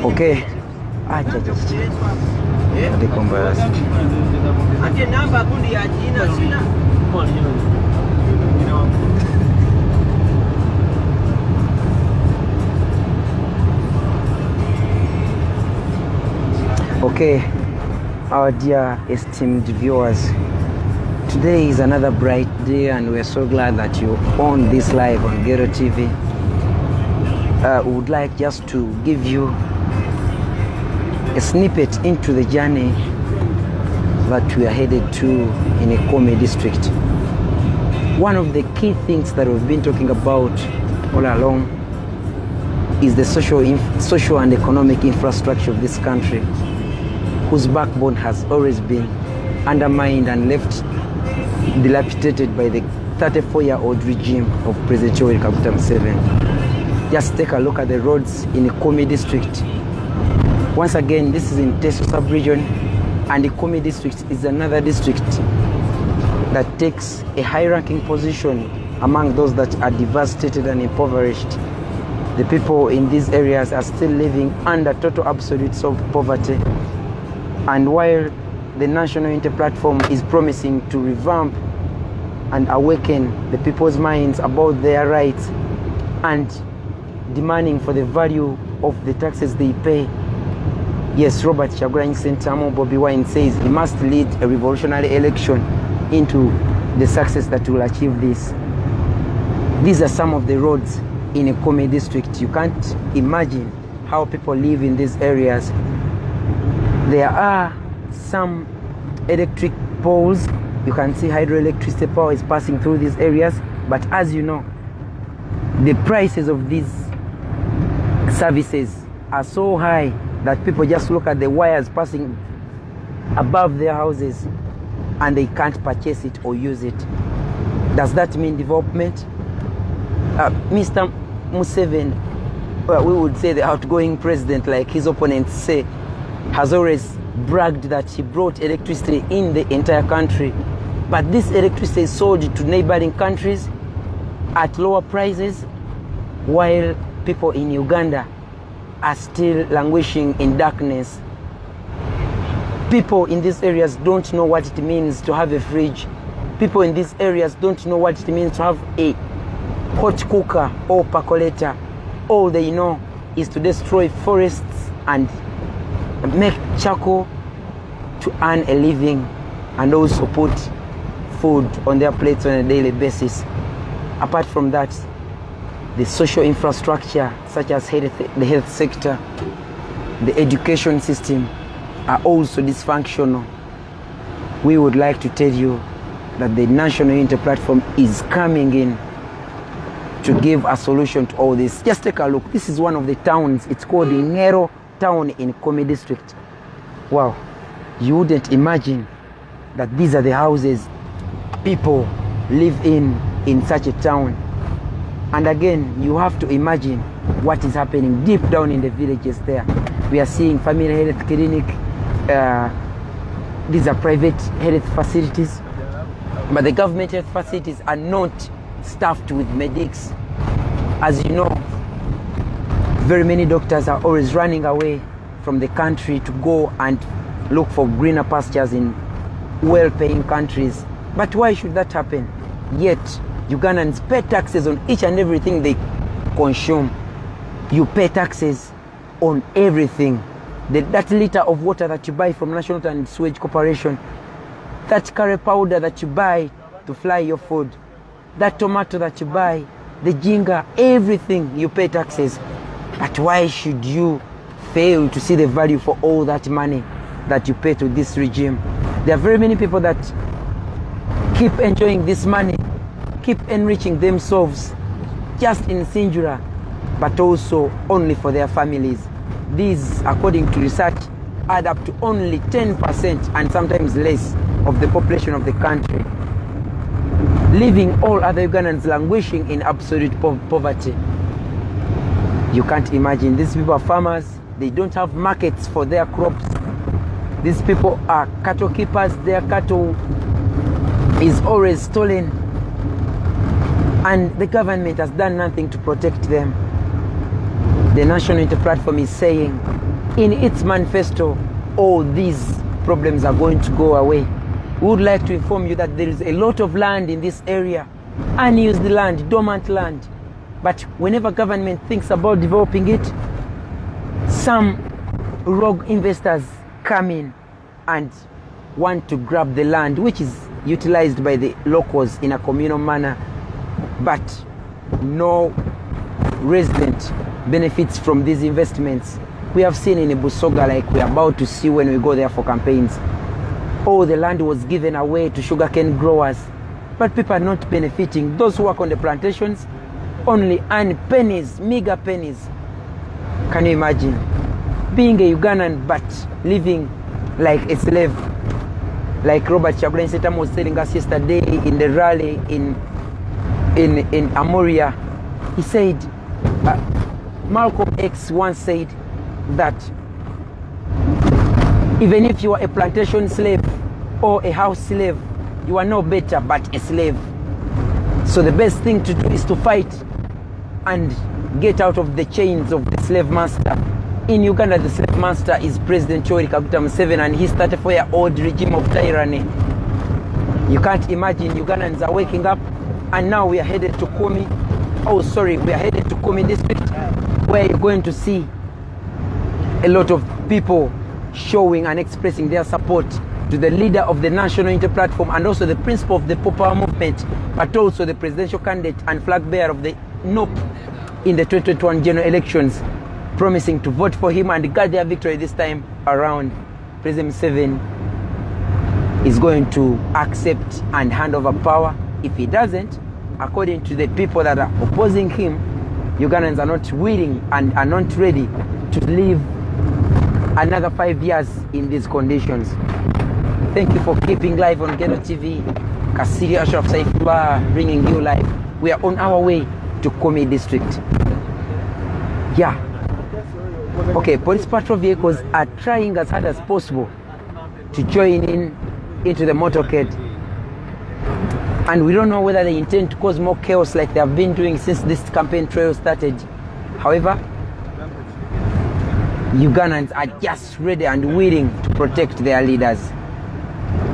Okay. Okay, our dear esteemed viewers, today is another bright day and we're so glad that you're on this live on Ghetto TV. We would like just to give you a snippet into the journey that we are headed to in a Kumi district. One of the key things that we've been talking about all along is the social and economic infrastructure of this country, whose backbone has always been undermined and left dilapidated by the 34-year-old regime of President Yoweri Kaguta Museveni. Just take a look at the roads in the Kumi district. Once again, this is in Teso sub-region, and the Kumi district is another district that takes a high-ranking position among those that are devastated and impoverished. The people in these areas are still living under total absolute poverty. And while the National Unity Platform is promising to revamp and awaken the people's minds about their rights and demanding for the value of the taxes they pay, yes, Robert Kyagulanyi Ssentamu Bobiwine says he must lead a revolutionary election into the success that will achieve this. These are some of the roads in a Kumi district. You can't imagine how people live in these areas. There are some electric poles. You can see hydroelectricity power is passing through these areas. But as you know, the prices of these services are so high that people just look at the wires passing above their houses and they can't purchase it or use it. Does that mean development? Mr. Museveni, we would say the outgoing president, like his opponents say, has always bragged that he brought electricity in the entire country. But this electricity is sold to neighboring countries at lower prices, while people in Uganda are still languishing in darkness. People in these areas don't know what it means to have a fridge. People in these areas don't know what it means to have a hot cooker or percolator. All they know is to destroy forests and make charcoal to earn a living and also put food on their plates on a daily basis. Apart from that, the social infrastructure such as the health sector, the education system are also dysfunctional. We would like to tell you that the National Unity Platform is coming in to give a solution to all this. Just take a look. This is one of the towns. It's called the Ngero town in Kumi district. Wow, you wouldn't imagine that these are the houses people live in such a town. And again, you have to imagine what is happening deep down in the villages there. We are seeing family health clinic. These are private health facilities, but the government health facilities are not staffed with medics. As you know, very many doctors are always running away from the country to go and look for greener pastures in well-paying countries. But why should that happen? Yet, Ugandans pay taxes on each and everything they consume. You pay taxes on everything. That liter of water that you buy from National Water and Sewage Corporation, that curry powder that you buy to fry your food, that tomato that you buy, the ginger, everything you pay taxes. But why should you fail to see the value for all that money that you pay to this regime? There are very many people that keep enjoying this money, keep enriching themselves just in Sinjura, but also only for their families. These, according to research, add up to only 10% and sometimes less of the population of the country, leaving all other Ugandans languishing in absolute poverty. You can't imagine. These people are farmers. They don't have markets for their crops. These people are cattle keepers. Their cattle is always stolen. and the government has done nothing to protect them. The National Unity Platform is saying in its manifesto, all these problems are going to go away. We would like to inform you that there is a lot of land in this area, unused land, dormant land. But whenever government thinks about developing it, some rogue investors come in and want to grab the land, which is utilized by the locals in a communal manner, but no resident benefits from these investments. We have seen in Busoga, like we're about to see when we go there for campaigns, all the land was given away to sugarcane growers, but people are not benefiting. Those who work on the plantations only earn pennies, meager pennies. Can you imagine being a Ugandan but living like a slave? Like Robert Chagulanyi Ssentamu was telling us yesterday in the rally in Amoria. He said, Malcolm X once said that even if you are a plantation slave or a house slave, you are no better but a slave. So the best thing to do is to fight and get out of the chains of the slave master. In Uganda, the slave master is President Yoweri Kaguta Museveni and his 34-year-old regime of tyranny. You can't imagine Ugandans are waking up and now we are headed to Kumi. Oh, sorry, we are headed to Kumi district, where you're going to see a lot of people showing and expressing their support to the leader of the National Unity Platform and also the principal of the Popular Movement, but also the presidential candidate and flag bearer of the NOP in the 2021 general elections, promising to vote for him and guard their victory this time around. President Museveni is going to accept and hand over power. If he doesn't, according to the people that are opposing him, Ugandans are not willing and are not ready to live another 5 years in these conditions. Thank you for keeping live on Ghetto TV. Kasiri Ashraf Saifullah bringing you live. We are on our way to Kumi district. Yeah. Okay, police patrol vehicles are trying as hard as possible to join into the motorcade. And we don't know whether they intend to cause more chaos like they have been doing since this campaign trail started. However, Ugandans are just ready and willing to protect their leaders.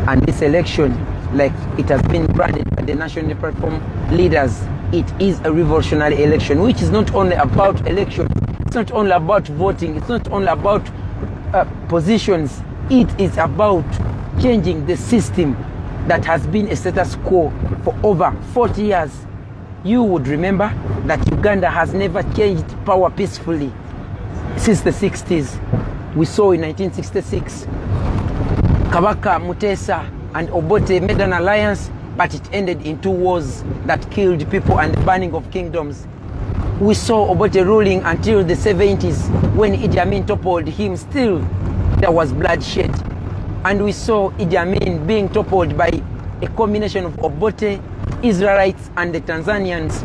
And this election, like it has been branded by the National Unity Platform leaders, it is a revolutionary election, which is not only about election, it's not only about voting, it's not only about positions, it is about changing the system that has been a status quo for over 40 years. You would remember that Uganda has never changed power peacefully since the 60s. We saw in 1966, Kabaka, Mutesa and Obote made an alliance, but it ended in 2 wars that killed people and the burning of kingdoms. We saw Obote ruling until the 70s, when Idi Amin toppled him. Still, there was bloodshed. And we saw Idi Amin being toppled by a combination of Obote, Israelites and the Tanzanians,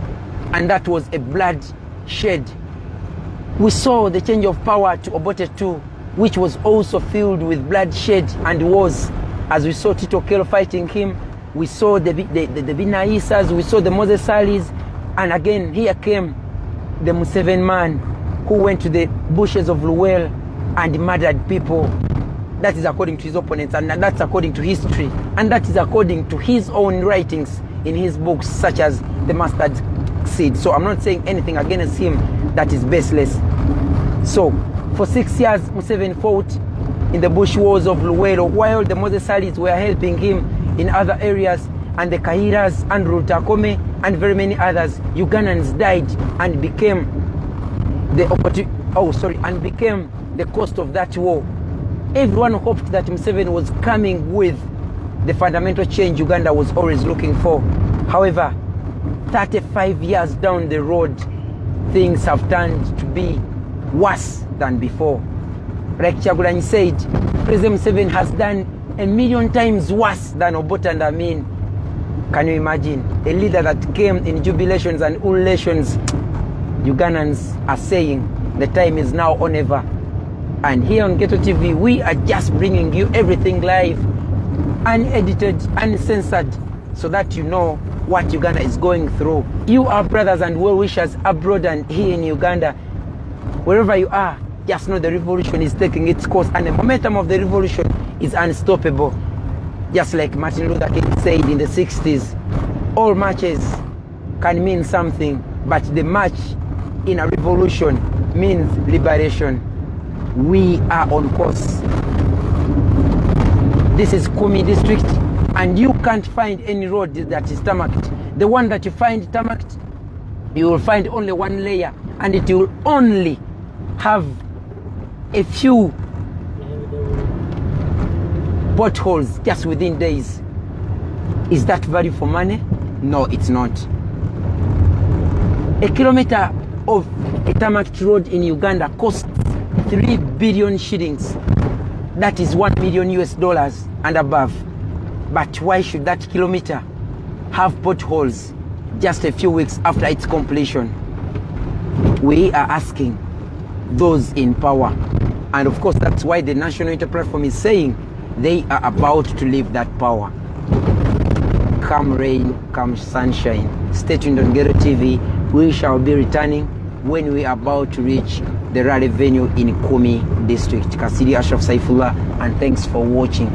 and that was a bloodshed. We saw the change of power to Obote II, which was also filled with bloodshed and wars. As we saw Tito Okello fighting him, we saw the Bina Isas, we saw the Moses Salis, and again here came the Museveni man who went to the bushes of Luwel and murdered people. That is according to his opponents, and that's according to history, and that is according to his own writings in his books, such as The Mustard Seed. So I'm not saying anything against him that is baseless. So for 6 years, Museveni fought in the bush wars of Luwero, while the Moses Salis were helping him in other areas, and the Kahiras, and Rutakome, and very many others. Ugandans died and became the cost of that war. Everyone hoped that Museveni was coming with the fundamental change Uganda was always looking for. However, 35 years down the road, things have turned to be worse than before. Like Chagulanyi said, President Museveni has done 1,000,000 times worse than Obote and Amin. Can you imagine? A leader that came in jubilations and ululations. Ugandans are saying the time is now or never. And here on Ghetto TV, we are just bringing you everything live, unedited, uncensored, so that you know what Uganda is going through. You are brothers and well-wishers abroad and here in Uganda. Wherever you are, just know the revolution is taking its course, and the momentum of the revolution is unstoppable. Just like Martin Luther King said in the 60s, all marches can mean something, but the march in a revolution means liberation. We are on course. This is Kumi district, and you can't find any road that is tarmacked. The one that you find tarmacked, you will find only one layer, and it will only have a few potholes just within days. Is that value for money? No, it's not. A kilometer of a tarmacked road in Uganda costs 3 billion shillings. That is $1 million US and above. But why should that kilometer have potholes just a few weeks after its completion? We are asking those in power. And of course, that's why the National Unity Platform is saying they are about to leave that power. Come rain, come sunshine. Stay tuned on Ghetto TV. We shall be returning when we are about to reach the rally venue in Kumi district. Kasiri Ashraf Saifullah, and thanks for watching.